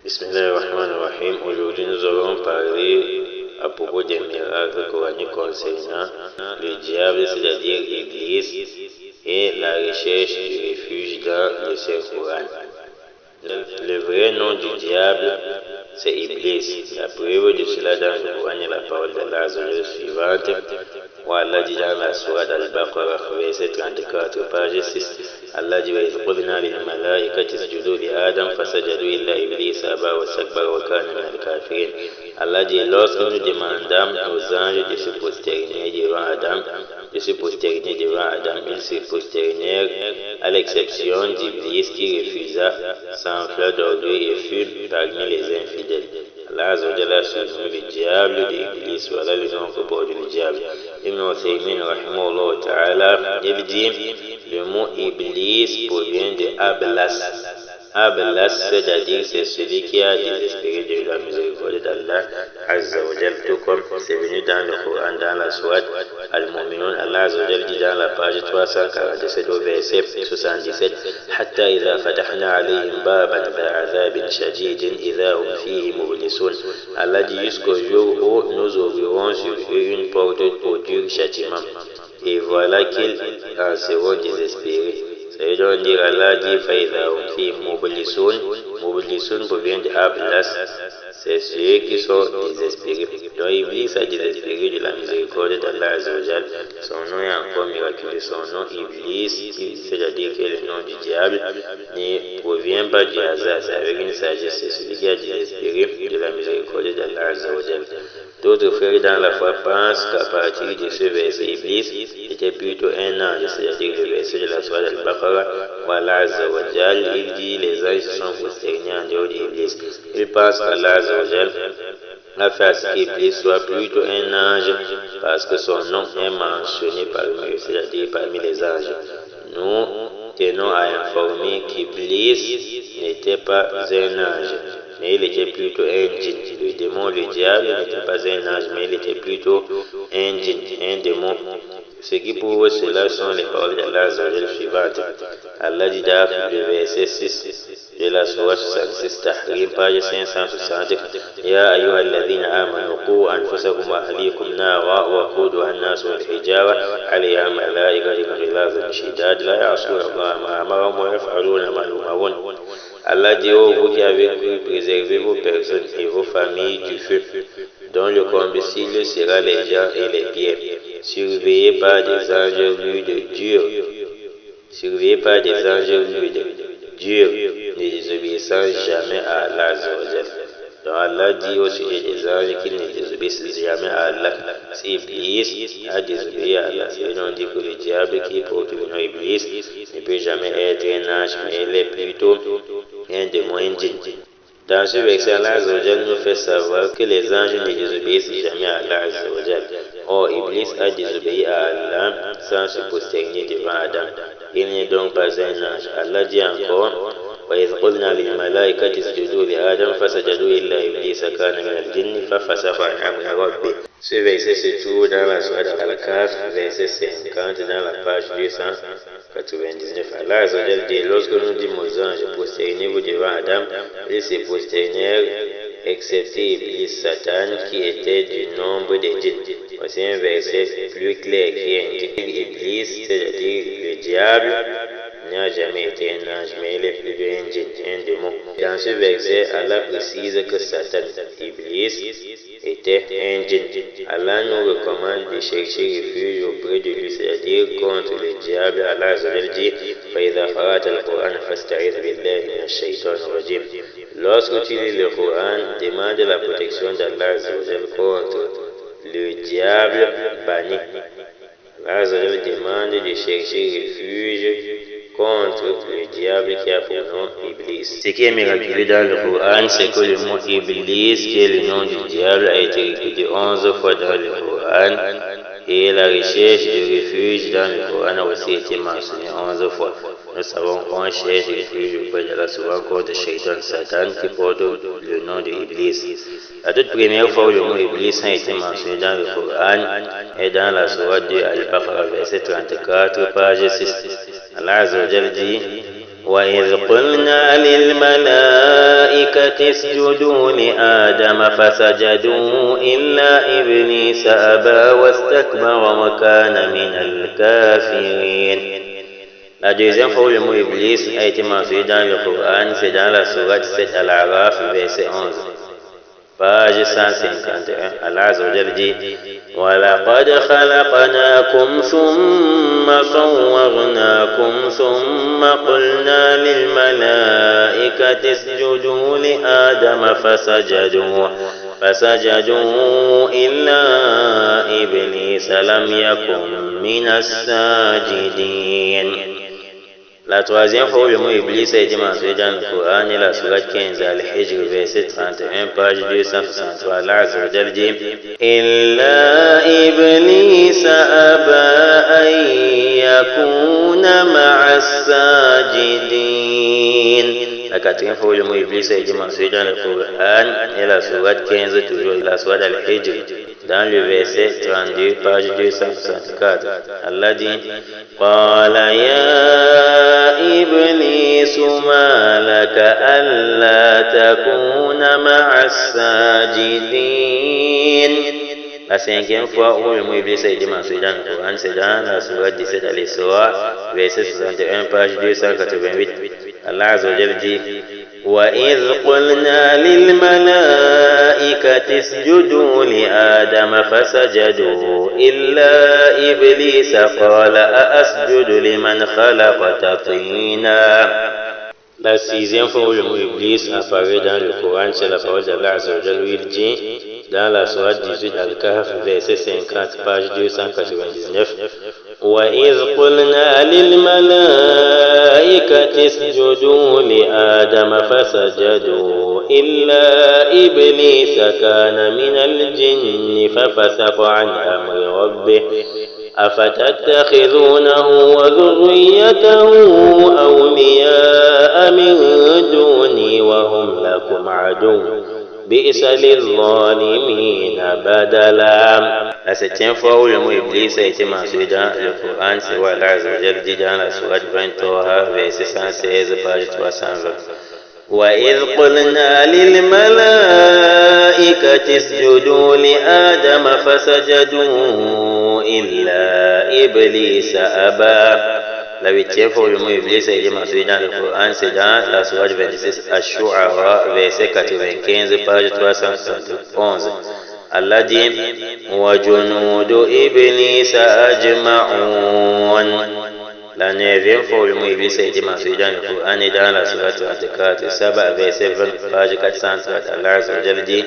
Bismillahirrahmanirrahim. Aujourd'hui, nous allons parler à propos des miracles coraniques concernant le diable, c'est-à-dire Iblis, et la recherche du refuge dans le Saint-Coran. Le vrai nom du diable, c'est Iblis. La preuve de cela dans le Coran est la parole d'Allah suivante. Où Allah dit dans la sourate Al-Baqarah, verset 34, page 6, Allah dit: وَإِذْ قُلْنَا لِلْمَلَائِكَةِ اسْجُدُوا لِآدَمَ فَسَجَدُوا إِلَّا إِبْلِيسَ أَبَى وَاسْتَكْبَرَ وَكَانَ مِنَ الْكَافِرِينَ. Allah dit: lorsque nous demandâmes aux anges de se prosterner devant Adam, ils se prosternèrent, à l'exception d'Iblis qui refusa sans fleur d'orgueil et fut parmi les infidèles. Allah a surnommé le diable d'Iblis. Voilà le nom que porte le diable. Ibn Uthaymin rahimahullah ta'ala, il dit: le mot Iblis provient de Ablas. Ablas, c'est-à-dire c'est celui qui a désespéré de la miséricorde d'Allah Azza wa Jal, tout comme c'est venu dans le Coran, dans la sourate Al-Mu'minun. Allah Azza wa Jal dit dans la page 347 au verset 77: Hatta idha fatahna alayhim baban dha azabin shadidin idha hum fihi mublisun. Allah dit jusqu'au jour où nous ouvrirons sur eux une porte au dur châtiment, et voilà qu'ils en seront désespérés. Et donc dire Allah dit faïda fi mublisun. Mublisun provient de Ablas, c'est ceux qui sont désespérés. Donc Iblis a désespéré de la miséricorde d'Allah Azzawajal. Son nom est encore miraculeux. Son nom Iblis, c'est-à-dire que le nom du diable, ne provient pas du hasard, c'est avec une sagesse. C'est celui qui a désespéré de la miséricorde d'Allah Azzawajal. D'autres frères dans la foi pensent qu'à partir de ce verset, Iblis était plutôt un ange, c'est-à-dire le verset de la sourate Al-Baqarah, où Allah Azza wa Jal, il dit: les anges sont prosternés en dehors d'Iblis. Ils pensent qu'Allah Azza wa Jal a fait à ce qu'Iblis soit plutôt un ange, parce que son nom est mentionné parmi eux, c'est-à-dire parmi les anges. Nous tenons à informer qu'Iblis n'était pas un ange, mais il était plutôt un djinn. Le démon, le diable, n'était pas un ange, mais il était plutôt un djinn, un démon. Ce qui prouve cela sont les paroles d'Allah suivantes. Allah dit dans le verset 6 de la sourate 66 Tahrim, page 560: Ya ayyuhalladhina amanu qu anfusakum wa ahlikum nara wa quduha an-nas wal hijara 'alayha malaa'ikatun ghilazun shidad la ya'suna Allaha ma amarahum wa yaf'aluna ma yu'marun. Allah dit: ô vous qui avez cru, préservez vos personnes et vos familles du feu, dont le combustible sera les gens et les pierres, surveillés par des anges rudes durs, ne désobéissant jamais à Allah. Donc Allah dit au sujet des anges qu'ils ne désobéissent jamais à Allah. Si Iblis a désobéi à Allah, c'est donc dit que le diable qui porte le nom Iblis ne peut jamais être un ange, mais il est plutôt un démon, un djinn. Dans ce verset, Allah nous fait savoir que les anges ne désobéissent jamais à Allah. Or, Iblis a désobéi à Allah sans se prosterner devant Adam. Il n'est donc pas un ange. Allah dit encore: وَإِذْ قُلْنَا لِلْمَلَائِكَةِ اسْجُدُوا لِآدَمَ فَسَجَدُوا إِلَّا إِبْلِيسَ كَانَ مِنَ الْجِنِّ فَفَسَقَ عَنْ أَمْرِ رَبِّهِ. Ce verset se trouve dans la sourate Al-Kahf, verset 50, dans la page 299. Allah dit: lorsque nous dîmes aux anges, prosternez-vous devant Adam, ils se prosternèrent, excepté Iblis, Satan, qui était du nombre des djinns. Voici un verset plus clair qui indique Iblis, c'est-à-dire le diable, n'a jamais été un ange, mais il est plutôt un djinn, un démon. Dans ce verset, Allah précise que Satan, Iblis, était un djinn. Allah nous recommande de chercher refuge auprès de lui, c'est-à-dire contre le diable. Allah dit: فَإِذَا قَرَأْتَ الْقُرْآنَ فَاسْتَعِذْ بِاللَّهِ مِنَ الشَّيْطَانِ الرَّجِيمِ. Lorsque tu lis le Coran, demande la protection d'Allah contre le diable banni. Allah demande de chercher refuge contre le diable qui a pour nom Iblis. Ce qui est miraculeux dans le Coran, c'est que le mot Iblis, qui est le nom du diable, a été répété 11 fois dans le Coran, et la recherche de refuge dans le Coran a aussi été mentionnée 11 fois. Nous savons qu'on cherche refuge auprès d'Allah souvent contre Shaitan, Satan, qui porte le nom de Iblis. La toute première fois où le mot Iblis a été mentionné dans le Coran est dans la sourate de Al-Baqarah, verset 34, page 6. Allah Azza wa Jalla dit: وَإِذْ قُلْنَا لِلْمَلَائِكَةِ الملائكة اسجدوا لآدم فسجدوا إلا إبليس أبى واستكبر وكان من الكافرين. La deuxième fois où le mot Iblis a été mentionné dans le Coran, c'est dans la sourate 7 Al-Araf, verset 11. Page 151, Allah Azza wa Jalla dit وَلَقَدْ خَلَقْنَاكُمْ ثُمَّ صَوَّرْنَاكُمْ ثُمَّ قُلْنَا لِلْمَلَائِكَةِ اسْجُدُوا لِآدَمَ فسجدوا إلا إبليس لم يكن من الساجدين. La troisième fois où le mot Iblis a été mentionné dans le Coran est la sourate 15 Al-Hijr, verset 31, page 263. Allah Azza wa Jalla dit إِلَّا إِبْلِيسَ أَبَى أَن يَكُونَ مَعَ السَّاجِدِينَ. La quatrième fois où le mot Iblis a été mentionné dans le Coran est la sourate 15, toujours la sourate Al-Hijr, dans le verset 32, page 264. Allah dit قال يا إبليس ما لك ألا تكون مع الساجدين. La cinquième fois où le mot Iblis a été mentionné dans le Coran, c'est dans la sourate 17 Al-Isra, verset 61, page 288. Allah Azza wa Jalla dit وَإِذْ قُلْنَا لِلْمَلَائِكَةِ اسْجُدُوا لِآدَمَ فَسَجَدُوا إِلَّا إِبْلِيسَ قَالَ أَأَسْجُدُ لِمَنْ خَلَقْتَ طِينًا. La sixième fois où le mot Iblis apparaît dans le Coran, c'est la parole d'Allah Azza wa Jalla où il dit dans la sourate 18 Al-Kahf, verset 50, page 299 وَإِذْ قُلْنَا لِلْمَلَائِكَةِ اسْجُدُوا لِآدَمَ فَسَجَدُوا إِلَّا إِبْلِيسَ كَانَ مِنَ الْجِنِّ فَفَسَقَ عَنْ أَمْرِ رَبِّهِ أَفَتَتَّخِذُونَهُ وَذُرِّيَّتَهُ أَوْلِيَاءَ مِن دُونِي وَهُمْ لَكُمْ عَدُوٌّ بِئْسَ لِلظَّالِمِينَ بَدَلًا. La septième fois où le mot Iblis a été mentionné dans le Coran, c'est où Allah Azza wa Jalla dit dans la sourate 23, verset 116, page 320. وَإِذْ قُلْنَا لِلْمَلَائِكَةِ اسْجُدُوا لِآدَمَ فَسَجَدُوا إِلَّا إِبْلِيسَ أَبَى. La huitième fois où le mot Iblis a été mentionné dans le Coran, c'est dans la sourate 26 Ash-Shu'ara, verset 95, page 371. Allah dit وَجُنُودُ إِبْلِيسَ أَجْمَعُونَ. La neuvième fois où le mot Iblis a été mentionné dans le Coran est dans la sourate 34, Saba, verset 20, page 430. Allah Azza wa Jalla dit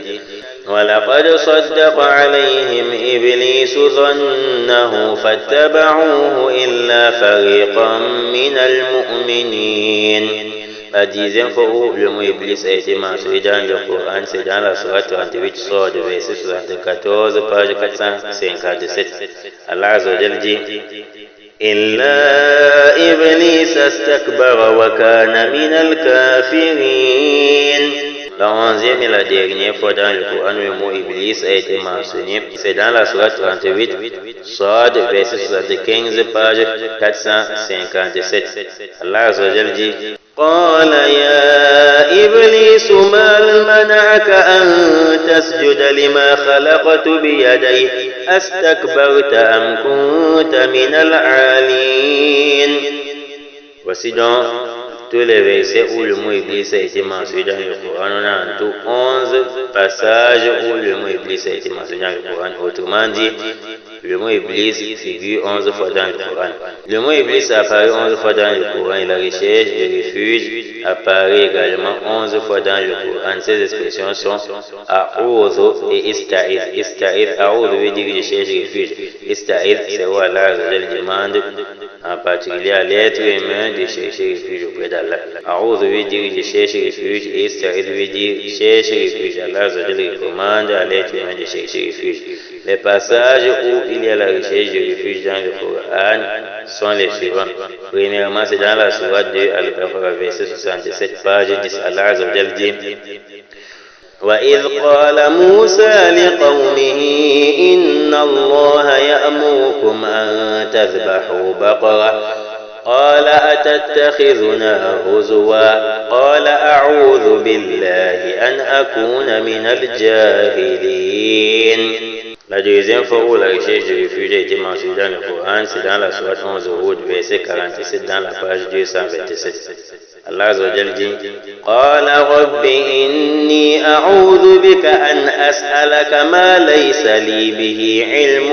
وَلَقَدْ صَدَّقَ عَلَيْهِمْ إِبْلِيسُ ظَنَّهُ فَاتَّبَعُوهُ إِلَّا فَرِيقًا مِنَ الْمُؤْمِنِينَ. La dixième fois où le mot Iblis a été mentionné dans le Coran, c'est dans la sourate 38, Sod, verset 74, page 457. Allah Azza wa Jalla dit إِلَّا إِبْلِيسَ اسْتَكْبَرَ وَكَانَ مِنَ الْكَافِرِينَ. La onzième et la dernière fois dans le Coran où le mot Iblis a été mentionné, c'est dans la sourate 38, Sod, verset 75, page 457. Allah Azza wa Jalla dit قال يا إبليس ما منعك أن تسجد لما خلقت بيدي أستكبرت أم كنت من العالين. Voici donc tous les versets où le mot Iblis a été mentionné dans le Coran. On a en tout 11 passages où le mot Iblis a été mentionné dans le Coran. Autrement dit, le mot Iblis figure 11 fois dans le Coran. Le mot Iblis apparaît 11 fois dans le Coran et la recherche de refuge apparaît également 11 fois dans le Coran. Ces expressions sont A'udhu et Ista'id. Ista'id, A'udhu veut dire je cherche refuge. Ista'id, c'est où Allah demande en particulier à l'être humain de chercher refuge auprès d'Allah. A'udhu veut dire je cherche refuge et Ista'id veut dire cherche refuge. Allah recommande à l'être humain de chercher refuge. Les passages où il y a la recherche de refuge dans le Coran sont les suivants. Premièrement, c'est dans la sourate 2 Al-Baqarah, verset 67, page 10. Allah Azza wa Jalla dit وَإِذْ قَالَ مُوسَى لِقَوْمِهِ إِنَّ اللَّهَ يَأْمُرُكُمْ أَن تَذْبَحُوا بَقَرَةً قال أتتخذنا هزوا قال أعوذ بالله أن أكون من الجاهلين. La deuxième fois où la recherche de refuge a été mentionnée dans le Coran, c'est dans la sourate 11 Hud, verset 47, dans la page 227. Allah Azza wa Jalla dit قال رب إني أعوذ بك أن أسألك ما ليس لي به علم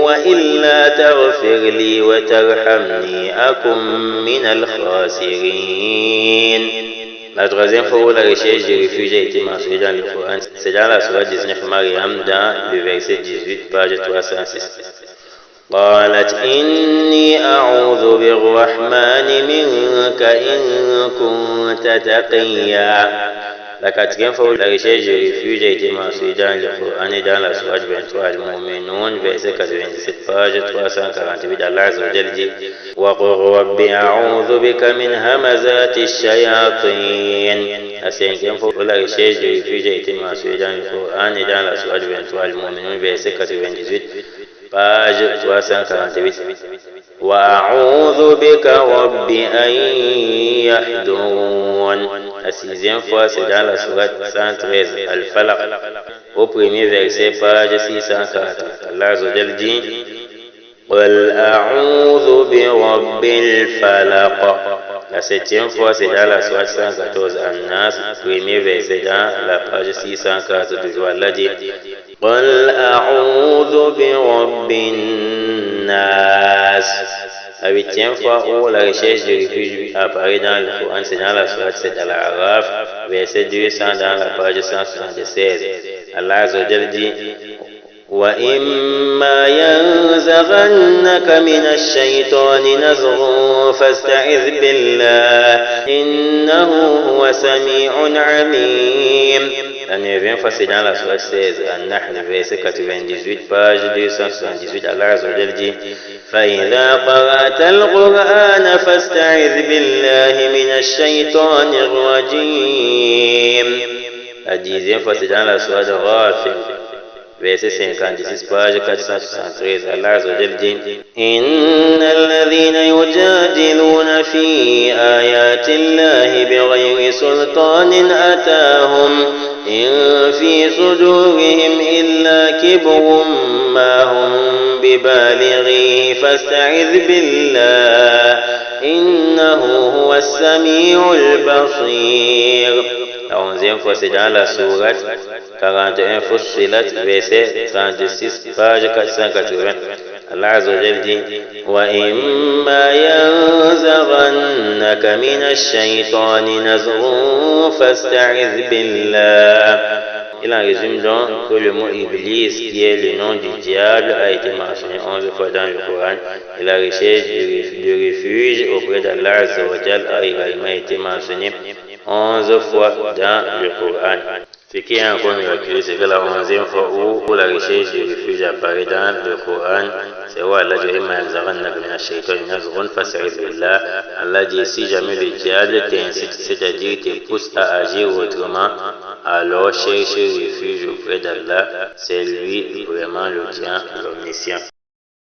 وإلا تغفر لي وترحمني أكن من الخاسرين. La troisième fois où la recherche du refuge a été mentionnée dans le Coran, c'est dans la sourate 19 Maryam, dans le verset 18, page 306. قالت إني أعوذ بالرحمن منك إن كنت تقيا. La quatrième fois où la recherche du refuge a été mentionnée dans le Coran et dans la sourate 23 Al-Mu'minun, verset 97, page 348, Allah Azza wa Jalla dit وَقُلْ رَبِّ أَعُوذُ بِكَ مِنْ هَمَزَاتِ الشَّيَاطِينِ. La cinquième fois où la recherche du refuge a été mentionnée dans le Coran et dans la sourate 23 Al-Mu'minun, verset 98, page 348. وَأَعُوذُ بِكَ رَبِّ أَنْ يَحْضُرُونِ. La sixième fois, c'est dans la sourate 113 Al-Falaq, au premier verset, page 640. Allah Azza wa Jalla dit قُلْ أَعُوذُ بِرَبِّ الْفَلَقِ. La septième fois, c'est dans la sourate 114 An-Nas, premier verset, dans la page 604, toujours Allah dit قُلْ أَعُوذُ بِرَبِّ النَّاسِ. La huitième fois où la recherche du refuge apparaît dans le Coran, c'est dans la sourate 7 Al-Araf, verset 200, dans la page 176. Allah Azza wa Jalla dit وَإِمَّا يَنزَغَنَّكَ مِنَ الشَّيْطَانِ نَزْغٌ فَاسْتَعِذْ بِاللَّهِ إِنَّهُ هُوَ سَمِيعٌ عَلِيمٌ. La neuvième fois, c'est dans la sourate 16 An-Nahl, verset 98, page 278. Allah Azza wa Jalla dit فَإِذَا قَرَأْتَ الْقُرْآنَ فَاسْتَعِذْ بِاللَّهِ مِنَ الشَّيْطَانِ الرَّجِيمِ. La dixième fois, c'est dans la sourate Ghafir, verset 56, page 473. Allah Azza wa Jalla dit إِنَّ الَّذِينَ يُجَادِلُونَ فِي آيَاتِ اللَّهِ بِغَيْرِ سُلْطَانٍ أَتَاهُمْ إِن فِي صُدُورِهِمْ إِلَّا كِبْرٌ مَّا هُم بِبَالِغِيهِ فَاسْتَعِذْ بِاللَّهِ إِنَّهُ هُوَ السَّمِيعُ الْبَصِيرُ. La onzième fois, c'est dans la sourate 41 Fussilat, verset 36, page 480. Allah Azza wa Jalla dit وَإِمَّا يَنزَغَنَّكَ مِنَ الشَّيْطَانِ نَزْغٌ فَاسْتَعِذْ بِاللَّهِ. Il en résume donc que le mot Iblis, qui est le nom du diable, a été mentionné 11 fois dans le Coran, et la recherche de refuge auprès d'Allah Azza wa Jalla a également été mentionnée 11 fois dans le Coran. Ce qui est encore miraculeux, c'est que la 11e fois où la recherche du refuge apparaît dans le Coran, c'est où Allah dit Allah dit si jamais le diable t'incite, c'est-à-dire te pousse à agir autrement, alors cherche refuge auprès d'Allah, c'est lui vraiment le Dieu l'omniscient.